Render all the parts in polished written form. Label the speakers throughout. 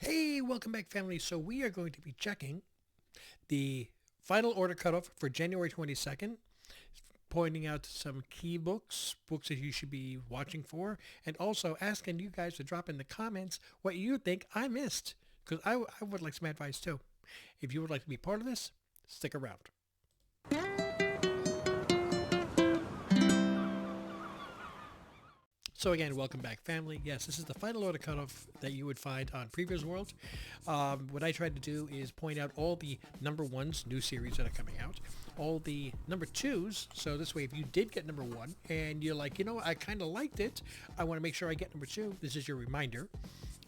Speaker 1: Hey, welcome back, family. So we are going to be checking the final order cutoff for January 22nd, pointing out some key books that you should be watching for, and also asking you guys to drop in the comments what you think I missed, because I would like some advice too. If you would like to be part of this, stick around. So again, welcome back, family. Yes, this is the final order cutoff that you would find on Previous World. What I tried to do is point out all the number ones, new series that are coming out, all the number twos. So this way, if you did get number one and you're like, I kind of liked it, I want to make sure I get number two. This is your reminder.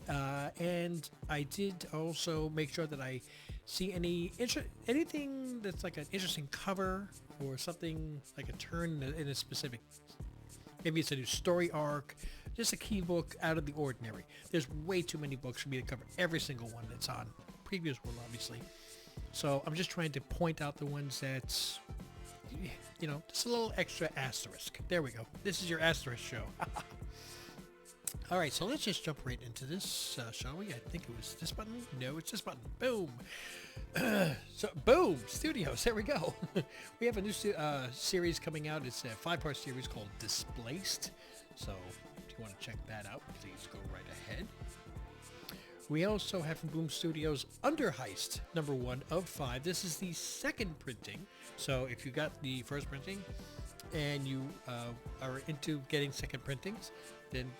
Speaker 1: And I did also make sure that I see anything that's like an interesting cover or something like a turn in a specific. Maybe it's a new story arc, just a key book out of the ordinary. There's way too many books for me to cover every single one that's on Previous World, obviously. So I'm just trying to point out the ones that's, just a little extra asterisk. There we go. This is your asterisk show. All right, so let's just jump right into this, shall we? I think it was this button. No, it's this button. Boom. Boom, studios. There we go. We have a new series coming out. It's a 5-part series called Displaced. So if you want to check that out, please go right ahead. We also have from Boom Studios Under Heist, number 1 of 5. This is the second printing. So if you got the first printing and you are into getting second printings, then,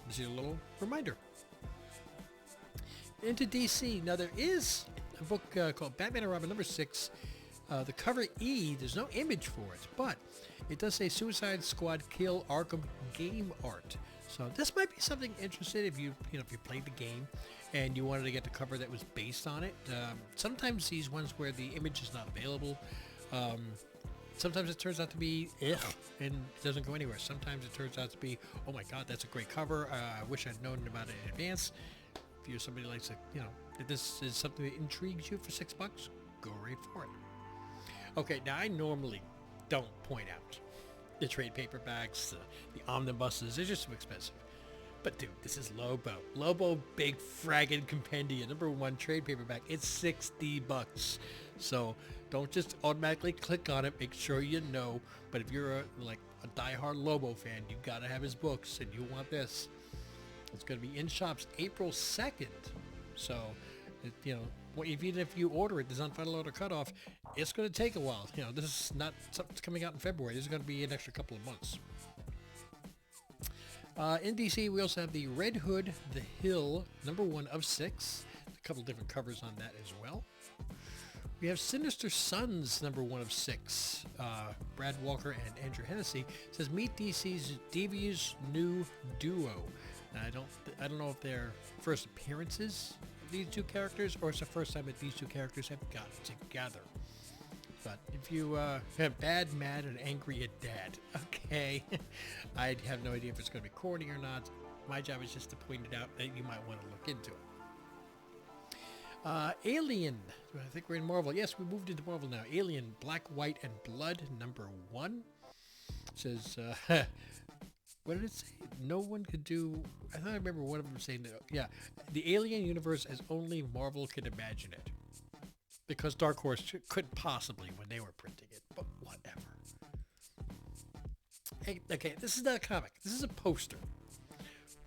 Speaker 1: this is a little reminder. Into DC. Now, there is a book called Batman and Robin number 6. The cover E, there's no image for it, but it does say Suicide Squad Kill Arkham game art. So this might be something interesting if you played the game and you wanted to get the cover that was based on it. Sometimes these ones where the image is not available, sometimes it turns out to be and it doesn't go anywhere. Sometimes it turns out to be, oh my god, that's a great cover. I wish I'd known about it in advance. If you're somebody who likes to, if this is something that intrigues you for $6, go right for it. Okay, now I normally don't point out the trade paperbacks, the omnibuses. They're just too expensive. But dude, this is Lobo. Lobo Big Fraggin' Compendium, number 1 trade paperback. It's $60. So don't just automatically click on it. Make sure you know. But if you're a diehard Lobo fan, you gotta have his books, and you want this. It's going to be in shops April 2nd. So, even if you order it, this on final order cutoff, it's going to take a while. This is not something that's coming out in February. This is going to be an extra couple of months. In DC, we also have the Red Hood, The Hill, number 1 of 6. A couple different covers on that as well. We have Sinister Sons, number 1 of 6. Brad Walker and Andrew Hennessy says, meet DC's devious new duo. I don't know if they're first appearances of these two characters or it's the first time that these two characters have gotten together. But if you have Bad, Mad, and Angry at Dad, okay, I have no idea if it's going to be corny or not. My job is just to point it out that you might want to look into it. Alien, I think we're in Marvel. Yes, we moved into Marvel now. Alien, Black, White, and Blood, number 1. It says, what did it say? No one could do... I thought I remember one of them saying that... Yeah, the Alien universe as only Marvel could imagine it. Because Dark Horse couldn't possibly when they were printing it. But whatever. Hey, okay, this is not a comic. This is a poster.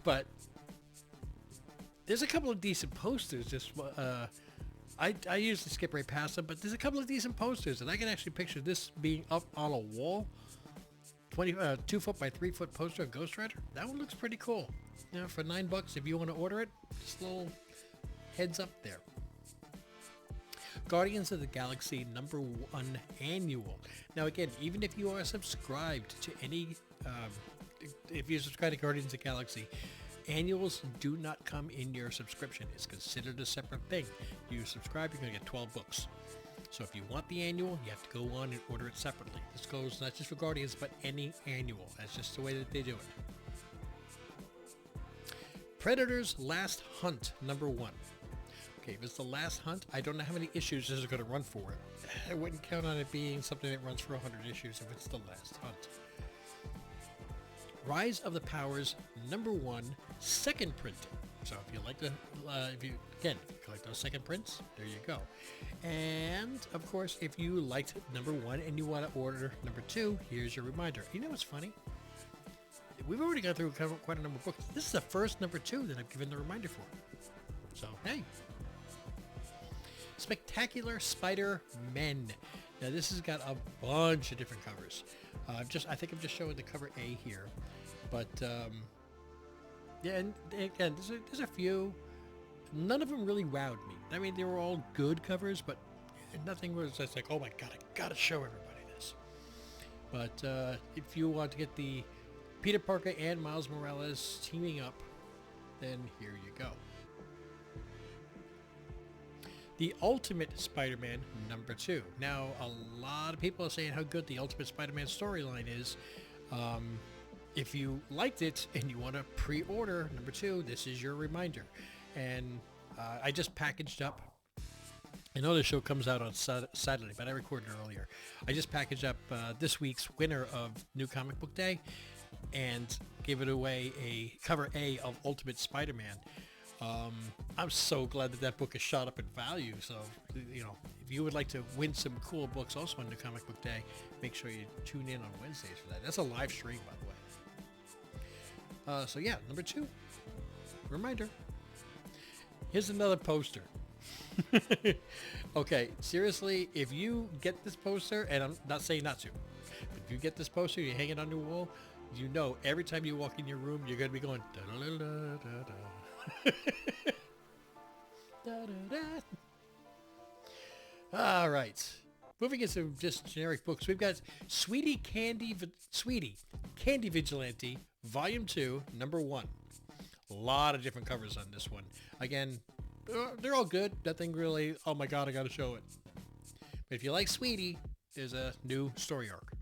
Speaker 1: But... there's a couple of decent posters. Just I usually skip right past them, but there's a couple of decent posters. And I can actually picture this being up on a wall. 2 foot by 3 foot poster of Ghost Rider. That one looks pretty cool. For $9 if you want to order it, just a little heads up there. Guardians of the Galaxy number 1 annual. Now again, even if you are subscribed to any, if you subscribe to Guardians of the Galaxy, annuals do not come in your subscription. It's considered a separate thing. You subscribe, you're going to get 12 books. So if you want the annual, you have to go on and order it separately. This goes not just for Guardians, but any annual. That's just the way that they do it. Predator's Last Hunt, number 1. Okay, if it's the last hunt, I don't know how many issues this is going to run for. I wouldn't count on it being something that runs for 100 issues if it's the last hunt. Rise of the Powers, number 1, second printing. So if you like if you collect those second prints, there you go. And of course, if you liked number 1 and you want to order number 2, here's your reminder. You know what's funny? We've already gone through quite a number of books. This is the first number 2 that I've given the reminder for. So hey, Spectacular Spider-Men. Now this has got a bunch of different covers. I think I'm just showing the cover A here, but yeah, and again, there's a few. None of them really wowed me. I mean, they were all good covers, but nothing was just like, oh my god, I gotta show everybody this. But if you want to get the Peter Parker and Miles Morales teaming up, then here you go. The Ultimate Spider-Man number 2. Now, a lot of people are saying how good the Ultimate Spider-Man storyline is. If you liked it and you want to pre-order number 2, this is your reminder. And I just packaged up. I know the show comes out on Saturday, but I recorded earlier. I just packaged up this week's winner of New Comic Book Day and gave it away a cover A of Ultimate Spider-Man. I'm so glad that book has shot up in value. So, you know, if you would like to win some cool books also on New Comic Book Day, make sure you tune in on Wednesdays for that. That's a live stream, by the way. So yeah, number 2, reminder. Here's another poster. Okay, seriously, if you get this poster, and I'm not saying not to, but if you get this poster, you hang it on your wall, you know every time you walk in your room, you're going to be going da-da-da-da-da. All right, moving into just generic books, we've got Sweetie Candy Vigilante Volume 2 number 1. A lot of different covers on this one. Again, they're all good. Nothing really, oh my god, I gotta show it. But if you like Sweetie, there's a new story arc.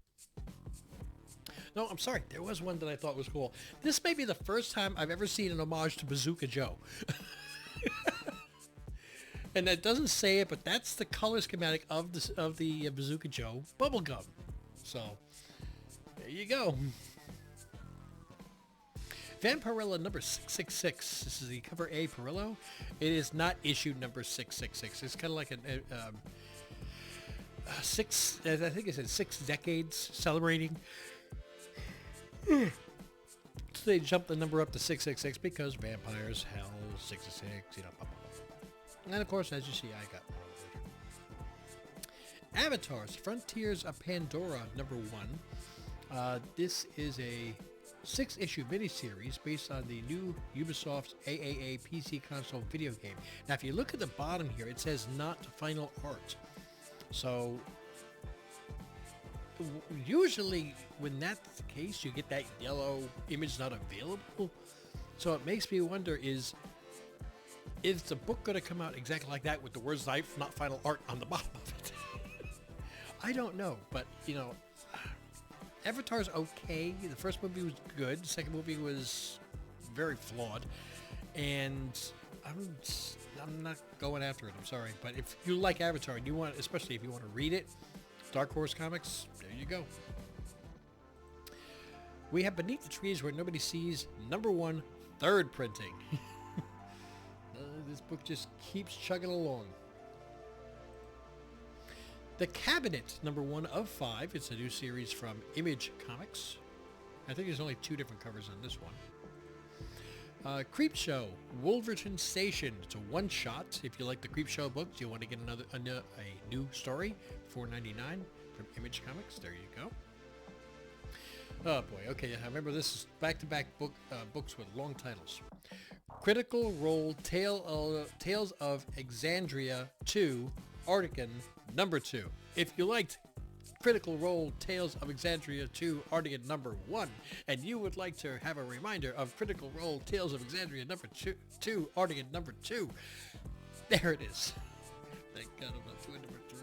Speaker 1: No, I'm sorry. There was one that I thought was cool. This may be the first time I've ever seen an homage to Bazooka Joe. And that doesn't say it, but that's the color schematic of the Bazooka Joe bubblegum. So, there you go. Vampirella number 666. This is the cover A Perillo. It is not issue number 666. It's kind of like I think it said 6 decades celebrating. So they jumped the number up to 666 because vampires, hell, 666, you know. And of course, as you see, I got Avatar's Frontiers of Pandora number 1. This is a 6-issue miniseries based on the new Ubisoft AAA PC console video game. Now, if you look at the bottom here, it says not final art. So, usually when that's the case, you get that yellow image not available. So it makes me wonder, is the book going to come out exactly like that with the words not final art on the bottom of it? I don't know, but, you know, Avatar's okay. The first movie was good. The second movie was very flawed. And I'm not going after it. I'm sorry. But if you like Avatar and you want, especially if you want to read it, Dark Horse Comics, there you go. We have Beneath the Trees Where Nobody Sees number 1, 3rd printing. This book just keeps chugging along. The Cabinet, number 1 of 5. It's a new series from Image Comics. I think there's only 2 different covers on this one. Creepshow, Wolverton Station. It's a one-shot. If you like the Creepshow books, you want to get a new story, $4.99 from Image Comics. There you go. Oh boy, okay, I remember this is back-to-back books with long titles. Critical Role Tales of Exandria 2, Artican number 2. If you liked Critical Role Tales of Exandria 2, Artican number 1, and you would like to have a reminder of Critical Role Tales of Exandria number 2, Artican number 2, there it is. Thank God I'm not doing number 3.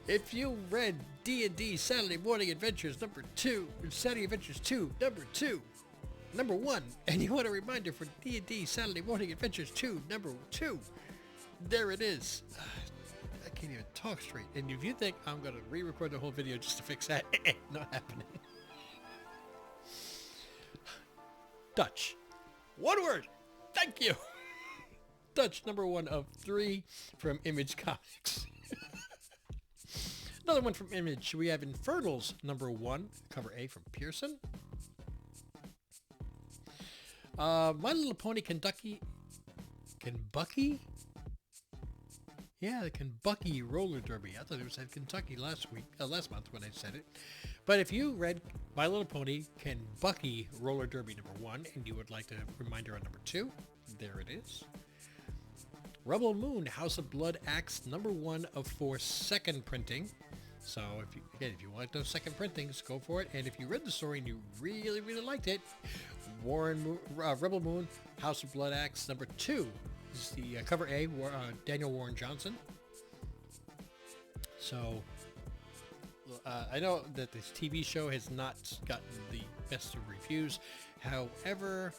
Speaker 1: If you read D&D Saturday Morning Adventures number 2, Saturday Adventures 2, number 1, and you want a reminder for D&D Saturday Morning Adventures 2, number 2, there it is. I can't even talk straight. And if you think I'm going to re-record the whole video just to fix that, not happening. Dutch. One word. Thank you. Dutch, number 1 of 3 from Image Comics. Another one from Image. We have Infernals, number 1, cover A from Pearson. My Little Pony Kentucky... Kenbucky? Yeah, the Kenbucky roller derby. I thought it said Kentucky last month when I said it. But if you read My Little Pony Kenbucky roller derby number 1 and you would like a reminder on number 2, there it is. Rebel Moon House of Blood Axe number 1 of 4 second printing. So if you want those second printings, go for it. And if you read the story and you really, really liked it, Rebel Moon House of Blood Axe number 2 is the cover A, Daniel Warren Johnson. So I know that this TV show has not gotten the best of reviews. However,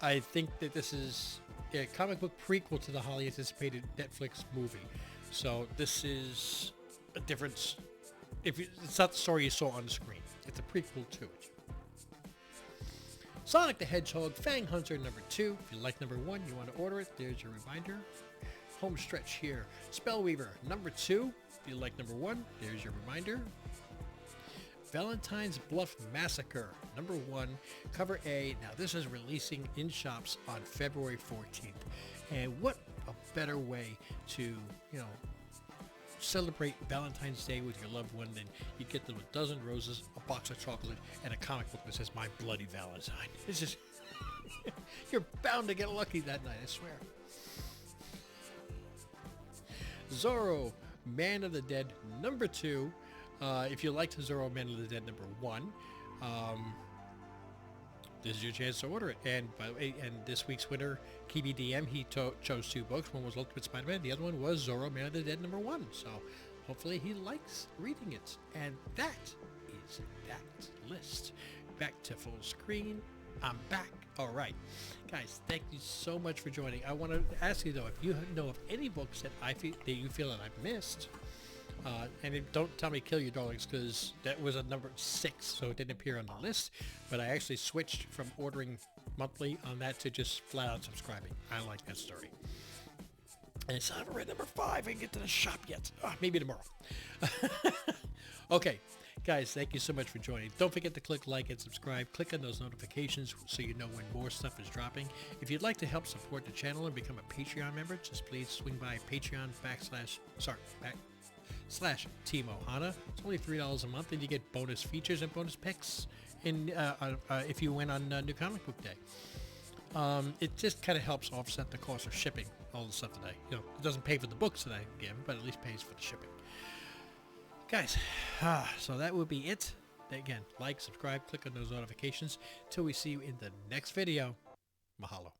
Speaker 1: I think that this is a comic book prequel to the highly anticipated Netflix movie. So this is a difference. It's not the story you saw on the screen. It's a prequel to it. Sonic the Hedgehog Fang Hunter number 2. If you like number 1, you want to order it, there's your reminder. Home stretch here. Spellweaver number 2. If you like number 1, there's your reminder. Valentine's Bluff Massacre number 1, cover A. Now this is releasing in shops on February 14th. And what a better way to, celebrate Valentine's Day with your loved one than you get them a dozen roses, a box of chocolate, and a comic book that says My Bloody Valentine. It's just, you're bound to get lucky that night, I swear. Zorro, Man of the Dead, number 2. If you liked Zorro, Man of the Dead, number 1, this is your chance to order it. And by the way, and this week's winner, KBDM, he chose 2 books. One was Ultimate Spider-Man. The other one was Zorro, Man of the Dead, number 1. So hopefully he likes reading it. And that is that list. Back to full screen. I'm back. All right. Guys, thank you so much for joining. I want to ask you, though, if you know of any books that you feel that I've missed, and don't tell me Kill Your Darlings, because that was a number 6, so it didn't appear on the list. But I actually switched from ordering monthly on that to just flat out subscribing. I like that story. And it's not read number 5. I can get to the shop yet. Maybe tomorrow. Okay, guys, thank you so much for joining. Don't forget to click like and subscribe. Click on those notifications so you know when more stuff is dropping. If you'd like to help support the channel and become a Patreon member, just please swing by Patreon /Team Ohana. It's only $3 a month, and you get bonus features and bonus picks if you win on New Comic Book Day. It just kind of helps offset the cost of shipping all the stuff today. It doesn't pay for the books that I give, but at least pays for the shipping. Guys, so that will be it. Again, like, subscribe, click on those notifications. Till we see you in the next video. Mahalo.